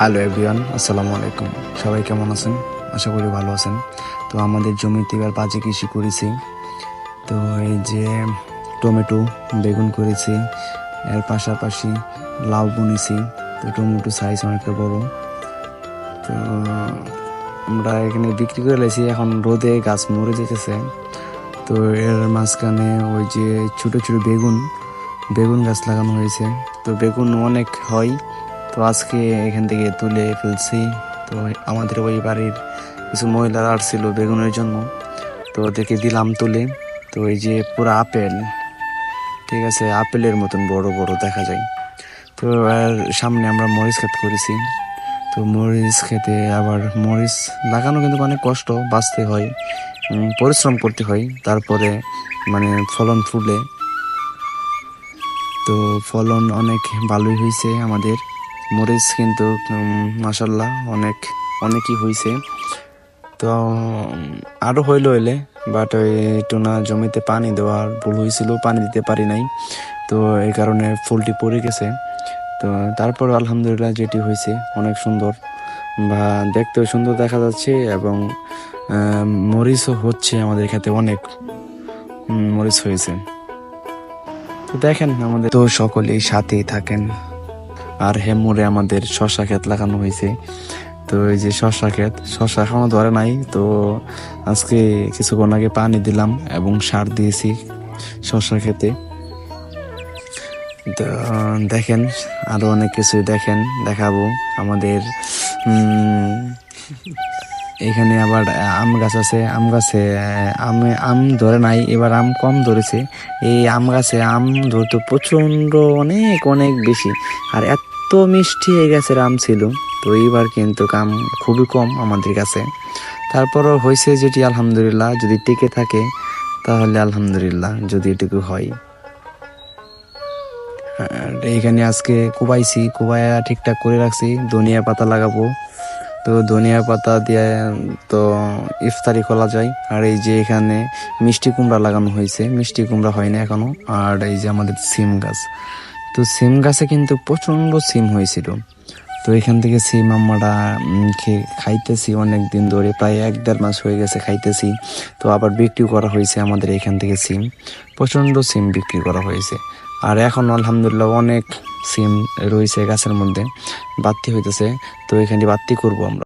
Hello everyone, আসসালামু আলাইকুম। সবাই কেমন আছেন? আশা করি ভালো আছেন। তো আমাদের জমিতে এবার বাজে কৃষি করেছি। তো এই যে টমেটো, বেগুন করেছি, এর পাশাপাশি লাউ বুনেছি। তো টমেটো সাইজ অনেকটা বড়। তো আমরা এখানে বিক্রি করে লেছি, এখন রোদে গাছ মরে যেতেছে। তো এর মাঝখানে ওই যে ছোট ছোট বেগুন গাছ লাগানো হয়েছে। তো বেগুন অনেক হয়। তো আজকে এখান থেকে তুলে ফেলছি। তো আমাদের ওই বাড়ির কিছু মহিলারা আসছিল বেগুনের জন্য, তো ওদেরকে দিলাম তুলে। তো এই যে পুরো আপেল, ঠিক আছে, আপেলের মতন বড় বড় দেখা যায়। তো আর সামনে আমরা মরিচ ক্ষেত করেছি। তো মরিচ খেতে আবার মরিচ লাগানো কিন্তু অনেক কষ্ট, বাঁচতে হয়, পরিশ্রম করতে হয়, তারপরে মানে ফলন ফুলে। তো ফলন অনেক ভালোই হয়েছে আমাদের মরিচ, কিন্তু মাশাল্লাহ অনেকই হয়েছে। তো আরও হইলে বাট ওই টুনা জমিতে পানি দেওয়ার ভুল হয়েছিল, পানি দিতে পারি নাই। তো এই কারণে ফুলটি পড়ে গেছে। তো তারপর আলহামদুলিল্লাহ যেটি হয়েছে অনেক সুন্দর, বা দেখতেও সুন্দর দেখা যাচ্ছে, এবং মরিচও হচ্ছে আমাদের খেতে, অনেক মরিচ হয়েছে। তো দেখেন আমাদের, তো সকলেই সাথেই থাকেন। আর হেমুরে আমাদের শশা ক্ষেত লাগানো হয়েছে। তো এই যে শশা এখনো ধরে নাই। তো আজকে কিছুক্ষণ আগে পানি দিলাম এবং সার দিয়েছি শশা ক্ষেতে। তো দেখেন, আরো অনেক কিছু দেখাবো আমাদের। এখানে আবার আম গাছ আছে, আম গাছে আম ধরে নাই, এবার আম কম ধরেছে। এই আম গাছে আম ধরতো প্রচন্ড, অনেক অনেক বেশি, আর এত মিষ্টি এই গাছের আম ছিল। তো এইবার কিন্তু আম খুবই কম আমাদের কাছে। তারপরও হয়েছে যেটি আলহামদুলিল্লাহ, যদি টিকে থাকে তাহলে আলহামদুলিল্লাহ, যদি এটুকু হয়। আর এইখানে আজকে কুবাইয়া ঠিকঠাক করে রাখছি, ধনিয়া পাতা লাগাবো। তো ধনিয়া পাতা দিয়ে তো ইফতারি খোলা যায়। আর এই যে এখানে মিষ্টি কুমড়া লাগানো হয়েছে, মিষ্টি কুমড়া হয় না এখনো। আর এই যে আমাদের সিম গাছ, তো সিম গাছে কিন্তু প্রচন্ড সিম হয়েছিল। তো এখান থেকে সিম আমরা খাইতেছি অনেক দিন ধরে, প্রায় 1-1.5 মাস হয়ে গেছে খাইতেছি। তো আবার বিক্রি করা হয়েছে আমাদের এখান থেকে সিম, প্রচন্ড সিম বিক্রি করা হয়েছে। আর এখন আলহামদুলিল্লাহ অনেক সিম রয়েছে গাছের মধ্যে, বাড়তি হইতেছে। তো এখানে বাড়তি করবো আমরা।